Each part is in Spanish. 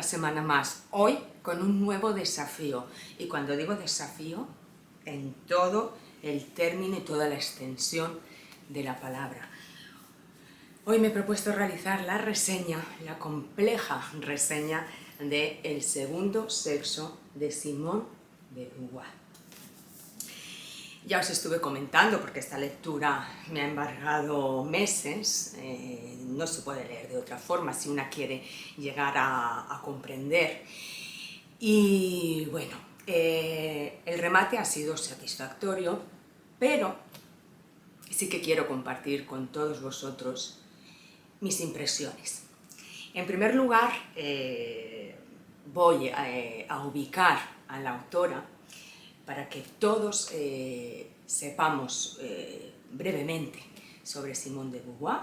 semana más, hoy con un nuevo desafío. Y cuando digo desafío, en todo el término y toda la extensión de la palabra. Hoy me he propuesto realizar la reseña, la compleja reseña de El segundo sexo de Simone de Beauvoir. Ya os estuve comentando, porque esta lectura me ha embargado meses, no se puede leer de otra forma si una quiere llegar a comprender. Y bueno, el remate ha sido satisfactorio, pero sí que quiero compartir con todos vosotros mis impresiones. En primer lugar, voy a ubicar a la autora para que todos sepamos brevemente sobre Simone de Beauvoir.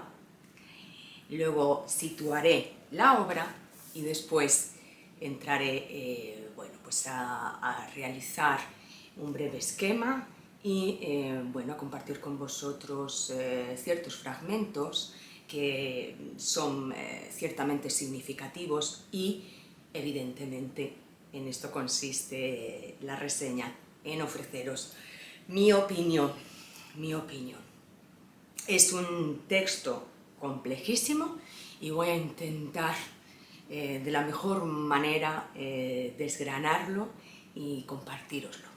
Luego situaré la obra y después entraré a realizar un breve esquema y a compartir con vosotros ciertos fragmentos que son ciertamente significativos y, evidentemente, en esto consiste la reseña, en ofreceros mi opinión. Es un texto complejísimo y voy a intentar de la mejor manera desgranarlo y compartiroslo.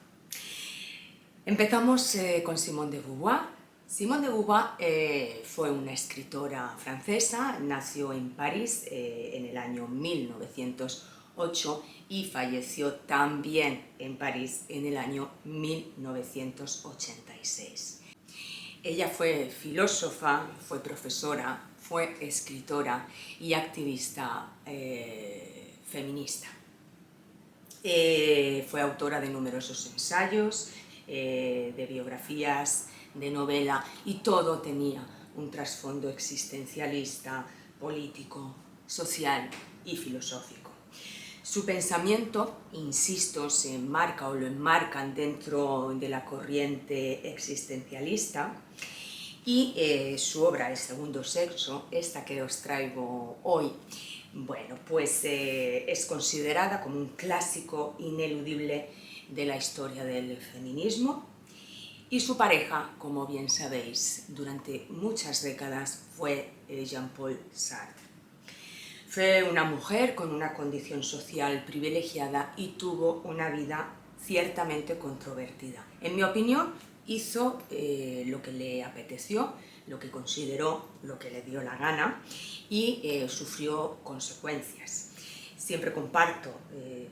Empezamos con Simone de Beauvoir. Simone de Beauvoir fue una escritora francesa, nació en París en el año 1908 y falleció también en París en el año 1986. Ella fue filósofa, fue profesora, fue escritora y activista feminista. Fue autora de numerosos ensayos, de biografías, de novela, y todo tenía un trasfondo existencialista, político, social y filosófico. Su pensamiento, insisto, se enmarca o lo enmarcan dentro de la corriente existencialista, y su obra El segundo sexo, esta que os traigo hoy, es considerada como un clásico ineludible de la historia del feminismo, y su pareja, como bien sabéis, durante muchas décadas fue Jean-Paul Sartre. Fue una mujer con una condición social privilegiada y tuvo una vida ciertamente controvertida. En mi opinión, hizo lo que le apeteció, lo que consideró, lo que le dio la gana, y sufrió consecuencias. Siempre comparto,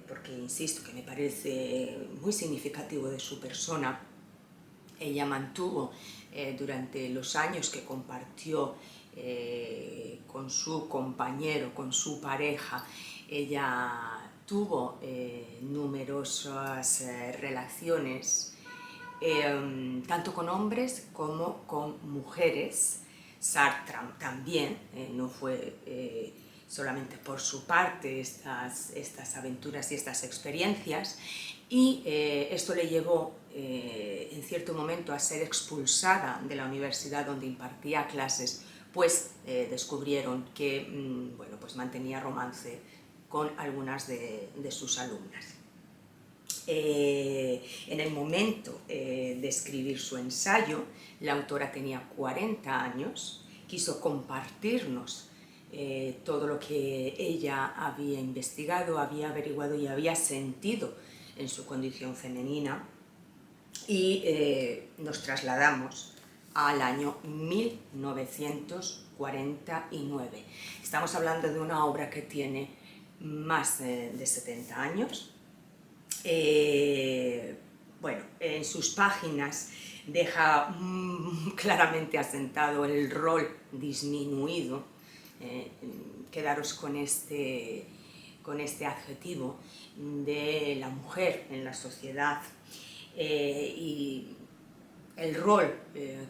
porque insisto que me parece muy significativo de su persona, ella mantuvo durante los años que compartió con su compañero, con su pareja, ella tuvo numerosas relaciones, tanto con hombres como con mujeres. Sartre también, no fue solamente por su parte estas aventuras y estas experiencias, y esto le llevó en cierto momento a ser expulsada de la universidad donde impartía clases, pues descubrieron que mantenía romance con algunas de sus alumnas. En el momento de escribir su ensayo, la autora tenía 40 años, quiso compartirnos todo lo que ella había investigado, había averiguado y había sentido en su condición femenina, y nos trasladamos al año 1949. Estamos hablando de una obra que tiene más de 70 años. En sus páginas deja claramente asentado el rol disminuido, quedaros con este adjetivo, de la mujer en la sociedad, y el rol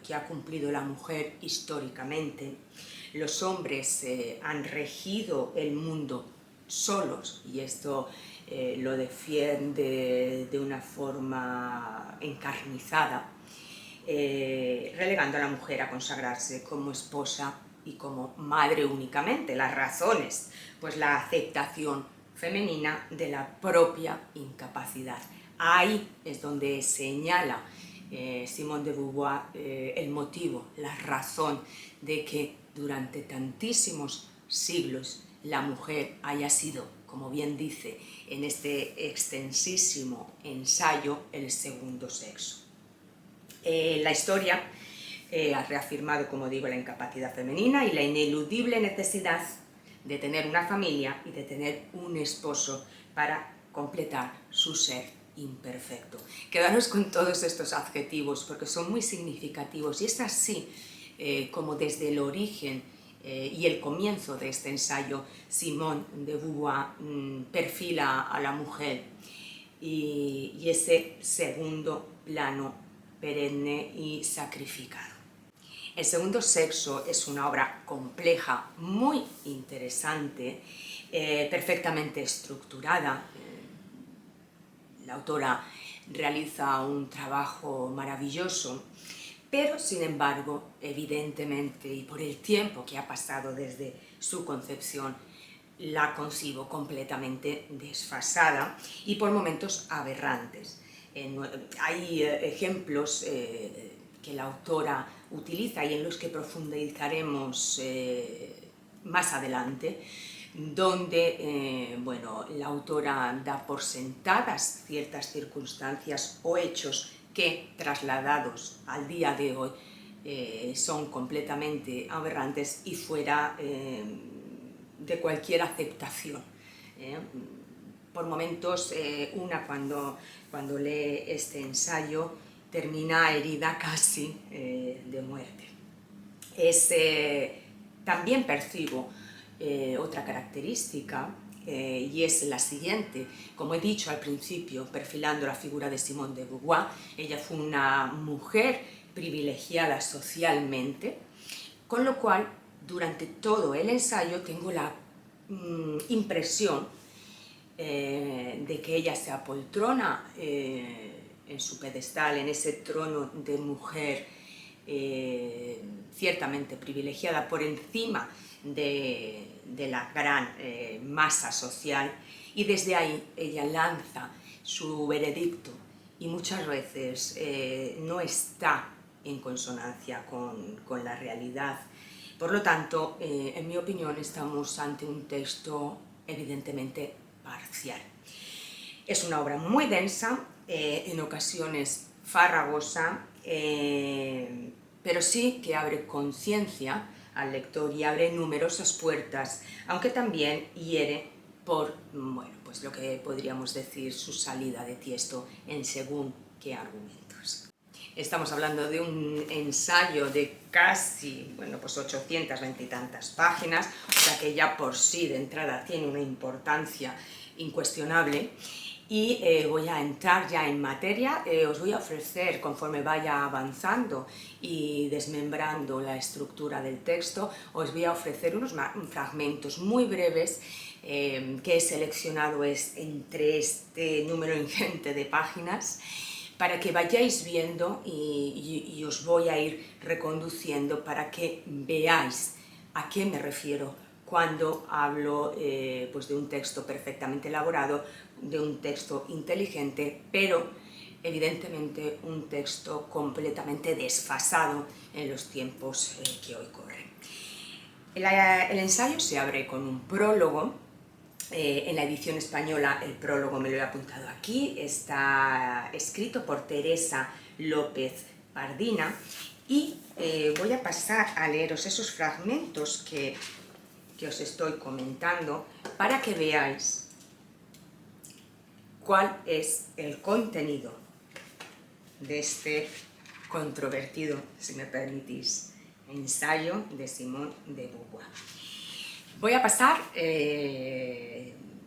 que ha cumplido la mujer históricamente. Los hombres han regido el mundo solos, y esto lo defiende de una forma encarnizada, relegando a la mujer a consagrarse como esposa y como madre únicamente. Las razones, pues la aceptación femenina de la propia incapacidad. Ahí es donde señala Simone de Beauvoir el motivo, la razón de que durante tantísimos siglos la mujer haya sido, como bien dice en este extensísimo ensayo, el segundo sexo. La historia ha reafirmado, como digo, la incapacidad femenina y la ineludible necesidad de tener una familia y de tener un esposo para completar su ser imperfecto. Quedaros con todos estos adjetivos porque son muy significativos y es así como desde el origen y el comienzo de este ensayo Simone de Beauvoir perfila a la mujer y ese segundo plano perenne y sacrificado. El segundo sexo es una obra compleja, muy interesante, perfectamente estructurada. La autora realiza un trabajo maravilloso, pero sin embargo, evidentemente, y por el tiempo que ha pasado desde su concepción, la concibo completamente desfasada y por momentos aberrantes. Hay ejemplos que la autora utiliza y en los que profundizaremos más adelante, donde bueno, la autora da por sentadas ciertas circunstancias o hechos que, trasladados al día de hoy, son completamente aberrantes y fuera de cualquier aceptación. Por momentos, una cuando lee este ensayo termina herida casi de muerte. También percibo otra característica y es la siguiente. Como he dicho al principio, perfilando la figura de Simone de Beauvoir, ella fue una mujer privilegiada socialmente, con lo cual durante todo el ensayo tengo la impresión de que ella se apoltrona en su pedestal, en ese trono de mujer ciertamente privilegiada por encima de la gran masa social, y desde ahí ella lanza su veredicto y muchas veces no está en consonancia con la realidad. Por lo tanto, en mi opinión, estamos ante un texto evidentemente parcial. Es una obra muy densa, en ocasiones farragosa, pero sí que abre conciencia al lector y abre numerosas puertas, aunque también hiere por, bueno, pues lo que podríamos decir su salida de tiesto en según qué argumentos. Estamos hablando de un ensayo de casi, bueno, pues 820 y tantas páginas, o sea que ya por sí de entrada tiene una importancia incuestionable. Y voy a entrar ya en materia. Os voy a ofrecer, conforme vaya avanzando y desmembrando la estructura del texto, os voy a ofrecer unos fragmentos muy breves que he seleccionado entre este número ingente de páginas, para que vayáis viendo y os voy a ir reconduciendo para que veáis a qué me refiero cuando hablo pues de un texto perfectamente elaborado, de un texto inteligente, pero evidentemente un texto completamente desfasado en los tiempos que hoy corren. El ensayo se abre con un prólogo. En la edición española el prólogo me lo he apuntado aquí, está escrito por Teresa López Pardina, y voy a pasar a leeros esos fragmentos que os estoy comentando para que veáis cuál es el contenido de este controvertido, si me permitís, ensayo de Simone de Beauvoir.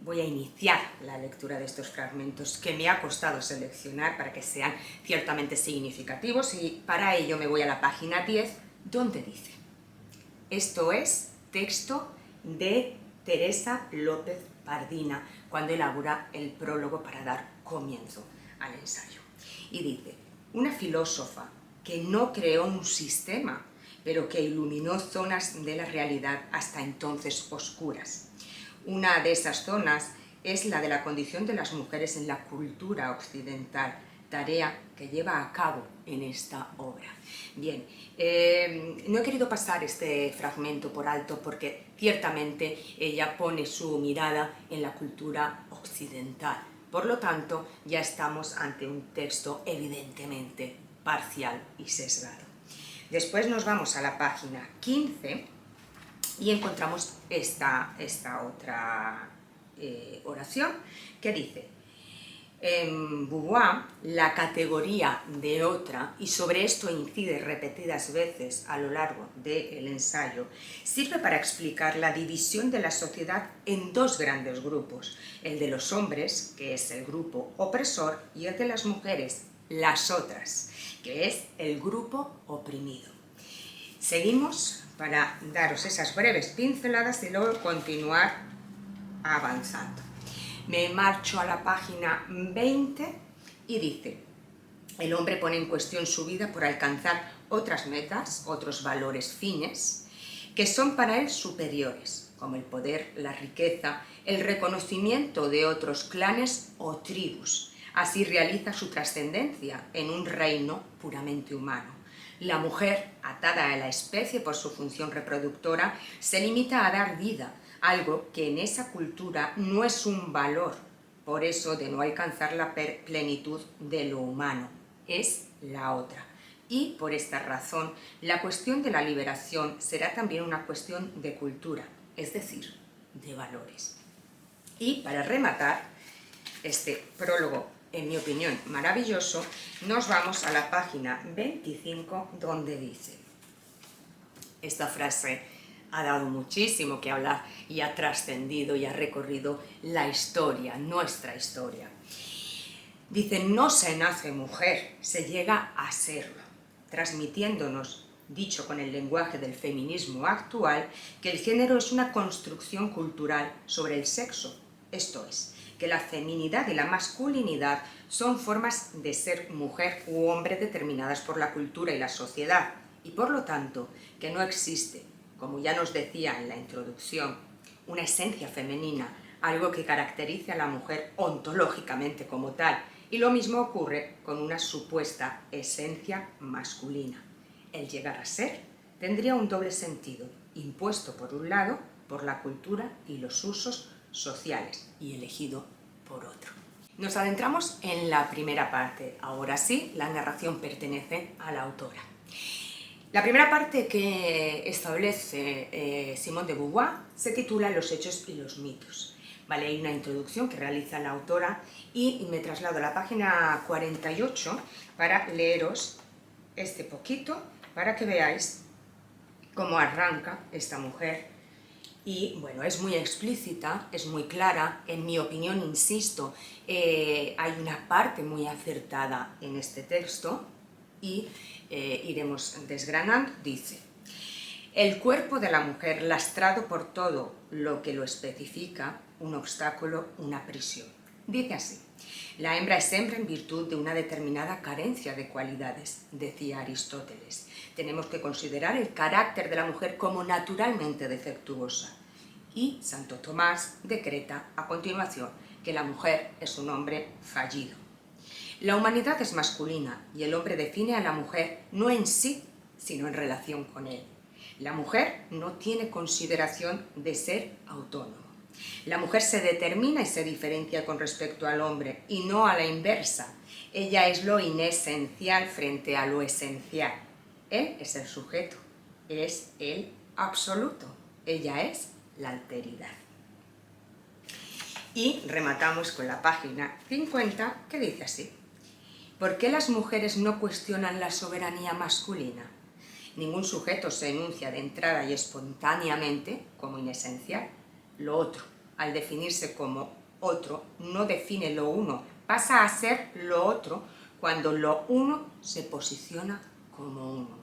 Voy a iniciar la lectura de estos fragmentos que me ha costado seleccionar para que sean ciertamente significativos, y para ello me voy a la página 10, donde dice: esto es texto de Teresa López Pardina, cuando elabora el prólogo para dar comienzo al ensayo. Y dice: una filósofa que no creó un sistema, pero que iluminó zonas de la realidad hasta entonces oscuras. Una de esas zonas es la de la condición de las mujeres en la cultura occidental, tarea que lleva a cabo en esta obra. Bien, no he querido pasar este fragmento por alto porque ciertamente ella pone su mirada en la cultura occidental. Por lo tanto, ya estamos ante un texto evidentemente parcial y sesgado. Después nos vamos a la página 15 y encontramos esta otra oración que dice: en Beauvoir, la categoría de otra, y sobre esto incide repetidas veces a lo largo del ensayo, sirve para explicar la división de la sociedad en dos grandes grupos, el de los hombres, que es el grupo opresor, y el de las mujeres, las otras, que es el grupo oprimido. Seguimos para daros esas breves pinceladas y luego continuar avanzando. Me marcho a la página 20 y dice: el hombre pone en cuestión su vida por alcanzar otras metas, otros valores fines, que son para él superiores, como el poder, la riqueza, el reconocimiento de otros clanes o tribus. Así realiza su trascendencia en un reino puramente humano. La mujer, atada a la especie por su función reproductora, se limita a dar vida, algo que en esa cultura no es un valor, por eso de no alcanzar la plenitud de lo humano, es la otra. Y por esta razón, la cuestión de la liberación será también una cuestión de cultura, es decir, de valores. Y para rematar este prólogo, en mi opinión, maravilloso, nos vamos a la página 25, donde dice: esta frase ha dado muchísimo que hablar y ha trascendido y ha recorrido la historia, nuestra historia. Dice: no se nace mujer, se llega a serlo, transmitiéndonos, dicho con el lenguaje del feminismo actual, que el género es una construcción cultural sobre el sexo, esto es, que la feminidad y la masculinidad son formas de ser mujer u hombre determinadas por la cultura y la sociedad, y por lo tanto que no existe, como ya nos decía en la introducción, una esencia femenina, algo que caracterice a la mujer ontológicamente como tal, y lo mismo ocurre con una supuesta esencia masculina. El llegar a ser tendría un doble sentido, impuesto por un lado por la cultura y los usos sociales y elegido por otro. Nos adentramos en la primera parte. Ahora sí, la narración pertenece a la autora. La primera parte que establece Simone de Beauvoir se titula Los hechos y los mitos. Vale, hay una introducción que realiza la autora y me traslado a la página 48 para leeros este poquito, para que veáis cómo arranca esta mujer. Y bueno, es muy explícita, es muy clara, en mi opinión, insisto, hay una parte muy acertada en este texto y iremos desgranando. Dice: el cuerpo de la mujer lastrado por todo lo que lo especifica, un obstáculo, una prisión. Dice así: la hembra es hembra en virtud de una determinada carencia de cualidades, decía Aristóteles. Tenemos que considerar el carácter de la mujer como naturalmente defectuosa. Y Santo Tomás decreta a continuación que la mujer es un hombre fallido. La humanidad es masculina y el hombre define a la mujer no en sí, sino en relación con él. La mujer no tiene consideración de ser autónomo. La mujer se determina y se diferencia con respecto al hombre y no a la inversa. Ella es lo inesencial frente a lo esencial. Él es el sujeto, es el absoluto. Ella es la alteridad. Y rematamos con la página 50, que dice así: ¿por qué las mujeres no cuestionan la soberanía masculina? Ningún sujeto se enuncia de entrada y espontáneamente como inesencial. Lo otro, al definirse como otro, no define lo uno, pasa a ser lo otro cuando lo uno se posiciona como uno.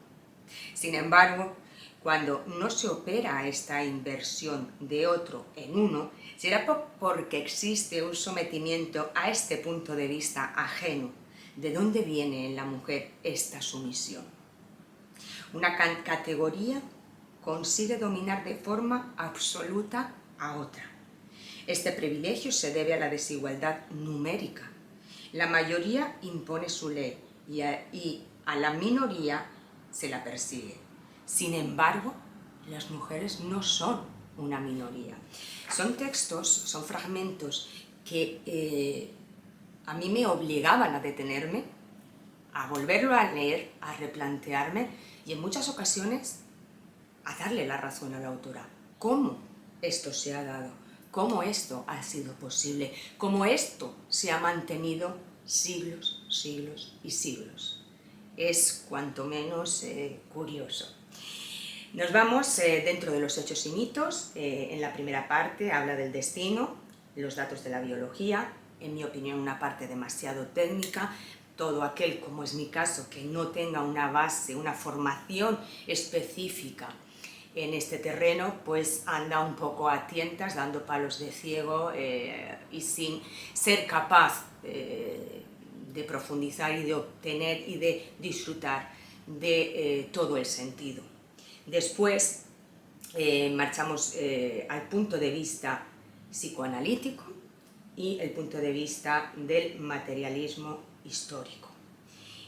Sin embargo, cuando no se opera esta inversión de otro en uno, será porque existe un sometimiento a este punto de vista ajeno. ¿De dónde viene en la mujer esta sumisión? Una categoría consigue dominar de forma absoluta a otra. Este privilegio se debe a la desigualdad numérica. La mayoría impone su ley y a la minoría se la persigue. Sin embargo, las mujeres no son una minoría. Son textos, son fragmentos que a mí me obligaban a detenerme, a volverlo a leer, a replantearme y en muchas ocasiones a darle la razón a la autora. ¿Cómo esto se ha dado? ¿Cómo esto ha sido posible? ¿Cómo esto se ha mantenido siglos, siglos y siglos? Es cuanto menos curioso. Nos vamos dentro de los hechos y mitos. En la primera parte habla del destino, los datos de la biología, en mi opinión una parte demasiado técnica. Todo aquel, como es mi caso, que no tenga una base, una formación específica en este terreno, pues anda un poco a tientas, dando palos de ciego y sin ser capaz de profundizar y de obtener y de disfrutar de todo el sentido. Después marchamos al punto de vista psicoanalítico y el punto de vista del materialismo histórico.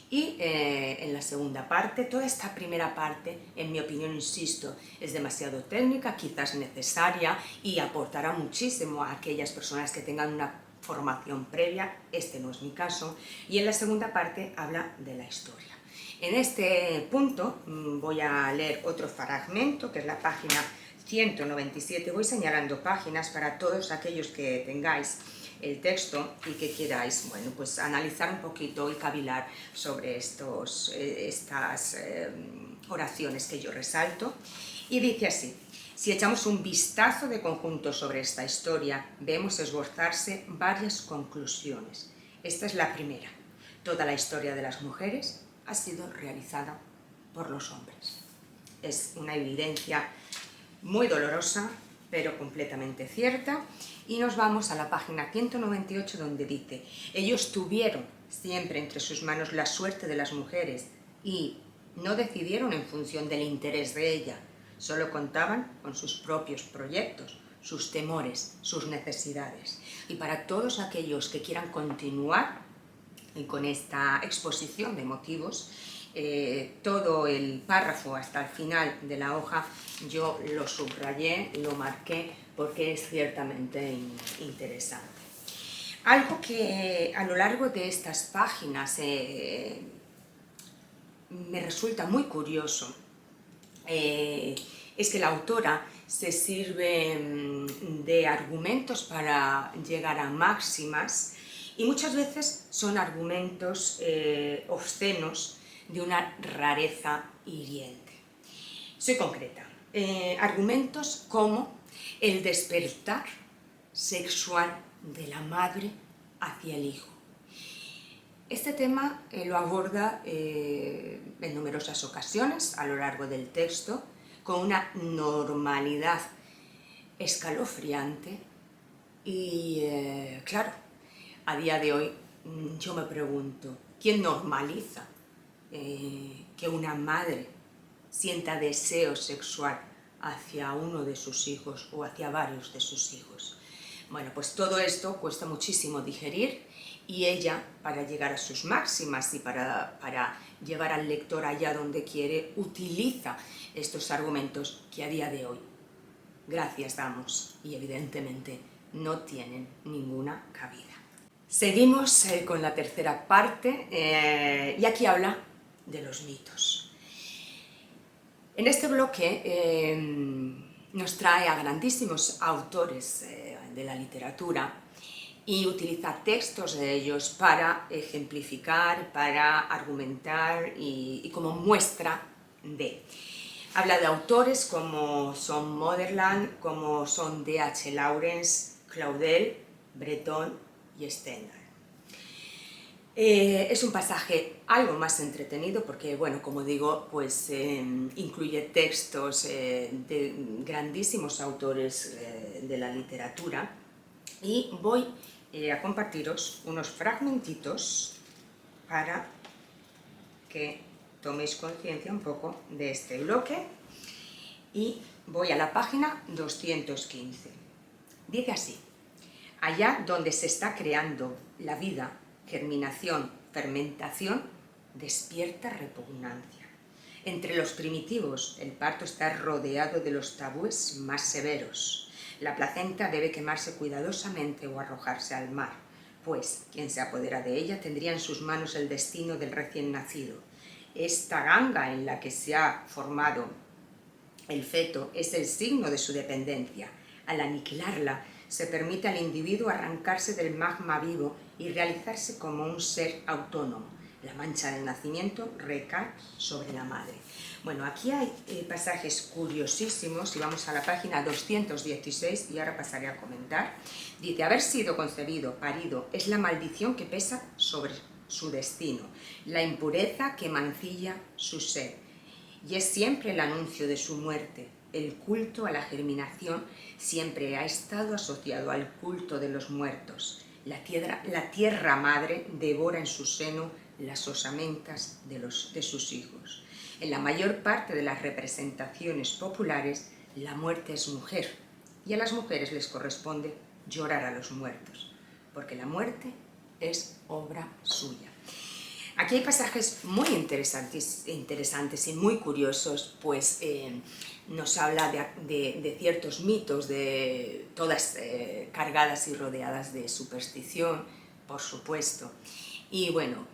Y en la segunda parte, toda esta primera parte, en mi opinión, insisto, es demasiado técnica, quizás necesaria y aportará muchísimo a aquellas personas que tengan una formación previa. Este no es mi caso. Y en la segunda parte habla de la historia. En este punto voy a leer otro fragmento, que es la página 197. Voy señalando páginas para todos aquellos que tengáis el texto y que queráis, bueno, pues analizar un poquito y cavilar sobre estas oraciones que yo resalto. Y dice así: si echamos un vistazo de conjunto sobre esta historia, vemos esbozarse varias conclusiones. Esta es la primera: toda la historia de las mujeres ha sido realizada por los hombres. Es una evidencia muy dolorosa, pero completamente cierta. Y nos vamos a la página 198, donde dice: ellos tuvieron siempre entre sus manos la suerte de las mujeres y no decidieron en función del interés de ella, solo contaban con sus propios proyectos, sus temores, sus necesidades. Y para todos aquellos que quieran continuar con esta exposición de motivos, todo el párrafo hasta el final de la hoja yo lo subrayé, lo marqué, porque es ciertamente interesante. Algo que a lo largo de estas páginas me resulta muy curioso es que la autora se sirve de argumentos para llegar a máximas y muchas veces son argumentos obscenos de una rareza hiriente. Soy concreta. Argumentos como el despertar sexual de la madre hacia el hijo. Este tema lo aborda en numerosas ocasiones a lo largo del texto, con una normalidad escalofriante y, claro, a día de hoy yo me pregunto, ¿quién normaliza que una madre sienta deseo sexual hacia uno de sus hijos o hacia varios de sus hijos? Bueno, pues todo esto cuesta muchísimo digerir y ella, para llegar a sus máximas y para llevar al lector allá donde quiere, utiliza estos argumentos que a día de hoy, gracias damos, y evidentemente no tienen ninguna cabida. Seguimos con la tercera parte y aquí habla de los mitos. En este bloque nos trae a grandísimos autores de la literatura y utiliza textos de ellos para ejemplificar, para argumentar y como muestra de. Habla de autores como son Moderland, como son D.H. Lawrence, Claudel, Breton y Stendhal. Es un pasaje algo más entretenido porque, bueno, como digo, pues incluye textos de grandísimos autores de la literatura y voy a compartiros unos fragmentitos para que toméis conciencia un poco de este bloque y voy a la página 215. Dice así: Allá donde se está creando la vida, germinación, fermentación, despierta repugnancia. Entre los primitivos, el parto está rodeado de los tabúes más severos. La placenta debe quemarse cuidadosamente o arrojarse al mar, pues quien se apodera de ella tendría en sus manos el destino del recién nacido. Esta ganga en la que se ha formado el feto es el signo de su dependencia. Al aniquilarla, se permite al individuo arrancarse del magma vivo y realizarse como un ser autónomo. La mancha del nacimiento recae sobre la madre. Bueno, aquí hay pasajes curiosísimos, y vamos a la página 216, y ahora pasaré a comentar. Dice: haber sido concebido, parido, es la maldición que pesa sobre su destino, la impureza que mancilla su ser, y es siempre el anuncio de su muerte. El culto a la germinación siempre ha estado asociado al culto de los muertos. La tierra madre devora en su seno las osamentas de sus hijos. En la mayor parte de las representaciones populares, la muerte es mujer, y a las mujeres les corresponde llorar a los muertos, porque la muerte es obra suya. Aquí hay pasajes muy interesantes y muy curiosos, pues nos habla de ciertos mitos, de todas cargadas y rodeadas de superstición, por supuesto. Y bueno,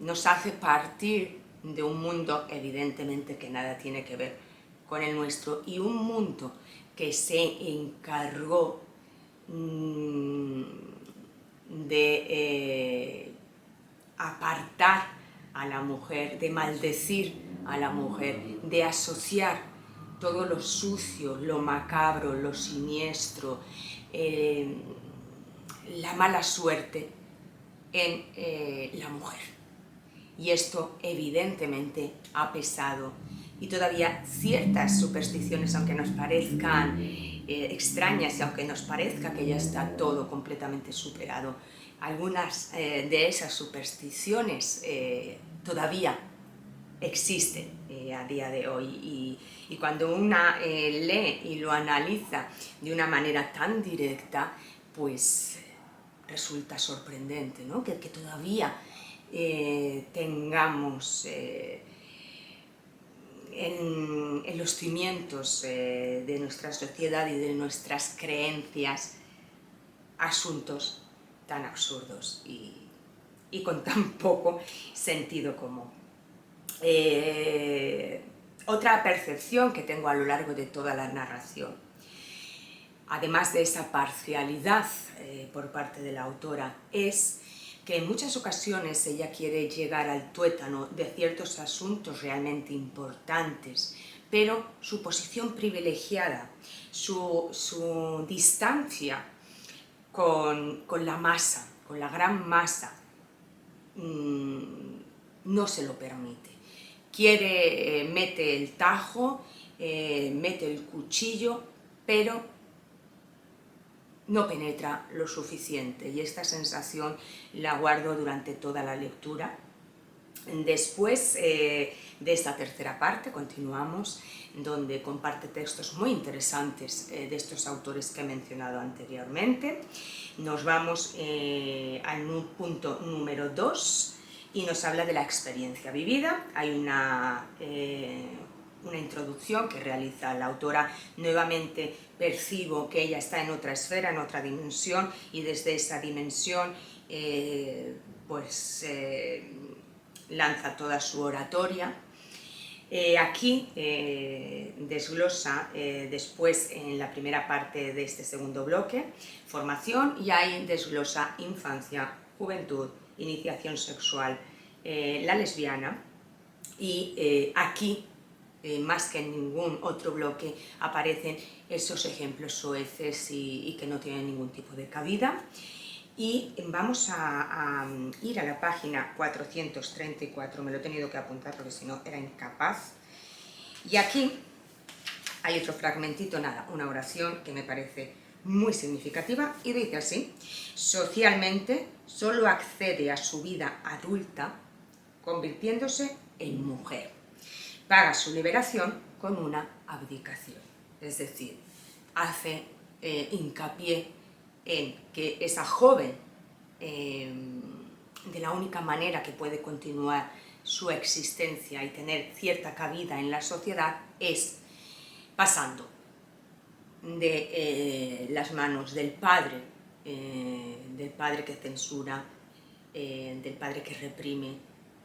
nos hace partir de un mundo evidentemente que nada tiene que ver con el nuestro, y un mundo que se encargó de apartar a la mujer, de maldecir a la mujer, de asociar todo lo sucio, lo macabro, lo siniestro, la mala suerte en la mujer. Y esto evidentemente ha pesado, y todavía ciertas supersticiones, aunque nos parezcan extrañas y aunque nos parezca que ya está todo completamente superado, algunas de esas supersticiones todavía existen a día de hoy, y cuando una lee y lo analiza de una manera tan directa, pues resulta sorprendente, ¿no? que todavía tengamos en los cimientos de nuestra sociedad y de nuestras creencias asuntos tan absurdos y con tan poco sentido común. Otra percepción que tengo a lo largo de toda la narración, además de esa parcialidad por parte de la autora, es que en muchas ocasiones ella quiere llegar al tuétano de ciertos asuntos realmente importantes, pero su posición privilegiada, su distancia con la masa, con la gran masa, no se lo permite. Mete el tajo, mete el cuchillo, pero no penetra lo suficiente, y esta sensación la guardo durante toda la lectura. Después de esta tercera parte continuamos, donde comparte textos muy interesantes de estos autores que he mencionado anteriormente. Nos vamos al punto número 2 y nos habla de la experiencia vivida. Hay una introducción que realiza la autora. Nuevamente percibo que ella está en otra esfera, en otra dimensión, y desde esa dimensión lanza toda su oratoria. Aquí desglosa después, en la primera parte de este segundo bloque, formación, y ahí desglosa infancia, juventud, iniciación sexual, la lesbiana, y aquí más que en ningún otro bloque aparecen esos ejemplos soeces y que no tienen ningún tipo de cabida. Y vamos a ir a la página 434, me lo he tenido que apuntar porque si no era incapaz. Y aquí hay otro fragmentito, nada, una oración que me parece muy significativa, y dice así: socialmente solo accede a su vida adulta convirtiéndose en mujer. Paga su liberación con una abdicación, es decir, hace hincapié en que esa joven, de la única manera que puede continuar su existencia y tener cierta cabida en la sociedad es pasando de las manos del padre que censura, del padre que reprime,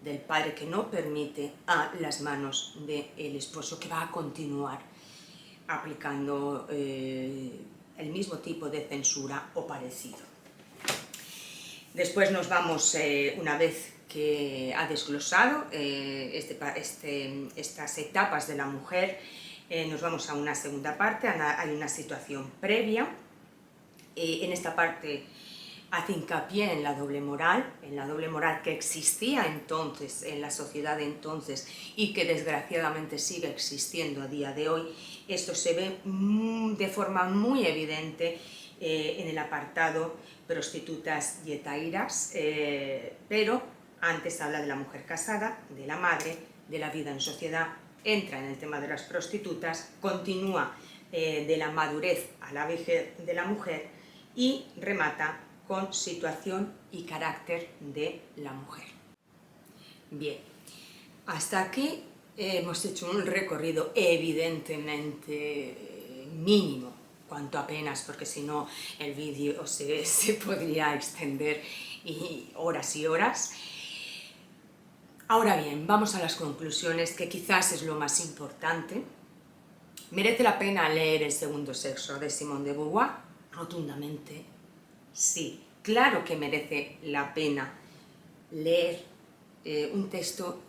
del padre que no permite, a las manos del esposo, que va a continuar aplicando el mismo tipo de censura o parecido. Después nos vamos, una vez que ha desglosado estas etapas de la mujer, nos vamos a una segunda parte. Hay una situación previa. En esta parte hace hincapié en la doble moral que existía entonces en la sociedad de entonces y que desgraciadamente sigue existiendo a día de hoy. Esto se ve de forma muy evidente en el apartado prostitutas y hetairas, pero antes habla de la mujer casada, de la madre, de la vida en sociedad, entra en el tema de las prostitutas, continúa de la madurez a la vejez de la mujer y remata con situación y carácter de la mujer. Bien, hasta aquí hemos hecho un recorrido evidentemente mínimo, cuanto apenas, porque si no el vídeo se podría extender horas y horas. Ahora bien, vamos a las conclusiones, que quizás es lo más importante. ¿Merece la pena leer El segundo sexo de Simone de Beauvoir? Rotundamente sí. Claro que merece la pena leer un texto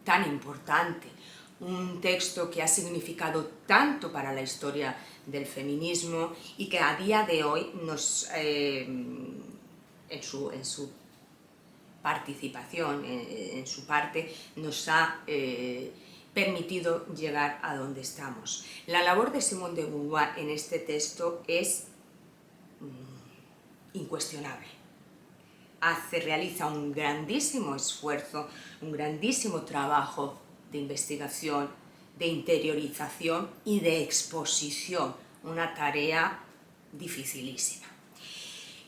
tan importante, un texto que ha significado tanto para la historia del feminismo y que a día de hoy en su participación, en su parte, nos ha permitido llegar a donde estamos. La labor de Simone de Beauvoir en este texto es incuestionable. Realiza un grandísimo esfuerzo, un grandísimo trabajo de investigación, de interiorización y de exposición, una tarea dificilísima.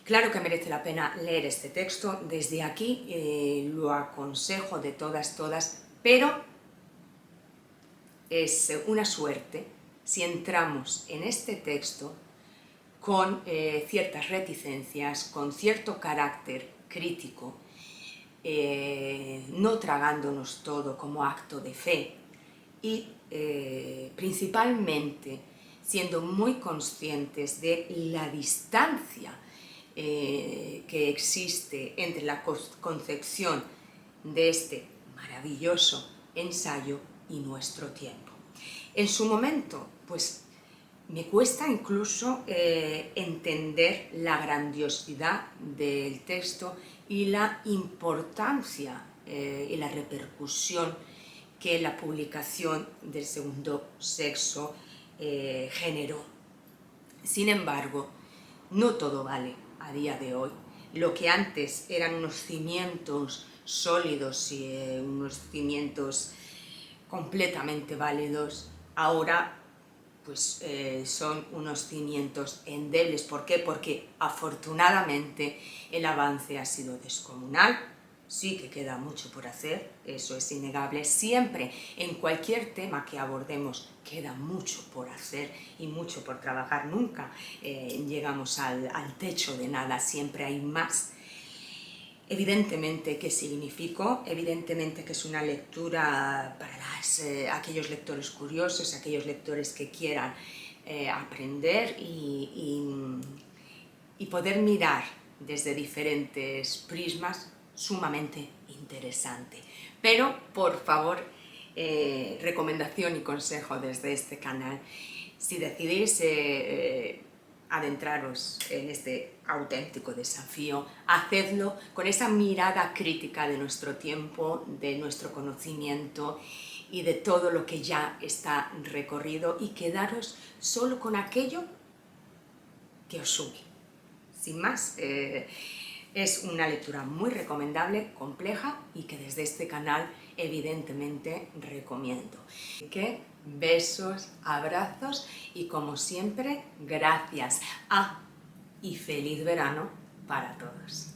Claro que merece la pena leer este texto, desde aquí lo aconsejo de todas, pero es una suerte si entramos en este texto con ciertas reticencias, con cierto carácter crítico, no tragándonos todo como acto de fe y principalmente siendo muy conscientes de la distancia que existe entre la concepción de este maravilloso ensayo y nuestro tiempo. En su momento, pues me cuesta incluso entender la grandiosidad del texto y la importancia y la repercusión que la publicación del segundo sexo generó. Sin embargo, no todo vale a día de hoy. Lo que antes eran unos cimientos sólidos y unos cimientos completamente válidos, ahora pues son unos cimientos endebles. ¿Por qué? Porque afortunadamente el avance ha sido descomunal. Sí que queda mucho por hacer, eso es innegable. Siempre, en cualquier tema que abordemos, queda mucho por hacer y mucho por trabajar. Nunca llegamos al techo de nada, siempre hay más. Evidentemente, ¿qué significó? Evidentemente que es una lectura para aquellos lectores curiosos, aquellos lectores que quieran aprender y poder mirar desde diferentes prismas, sumamente interesante. Pero, por favor, recomendación y consejo desde este canal: si decidís adentraros en este auténtico desafío, hacedlo con esa mirada crítica de nuestro tiempo, de nuestro conocimiento y de todo lo que ya está recorrido, y quedaros solo con aquello que os sube. Sin más, es una lectura muy recomendable, compleja, y que desde este canal evidentemente recomiendo. Besos, abrazos y, como siempre, gracias. y feliz verano para todos.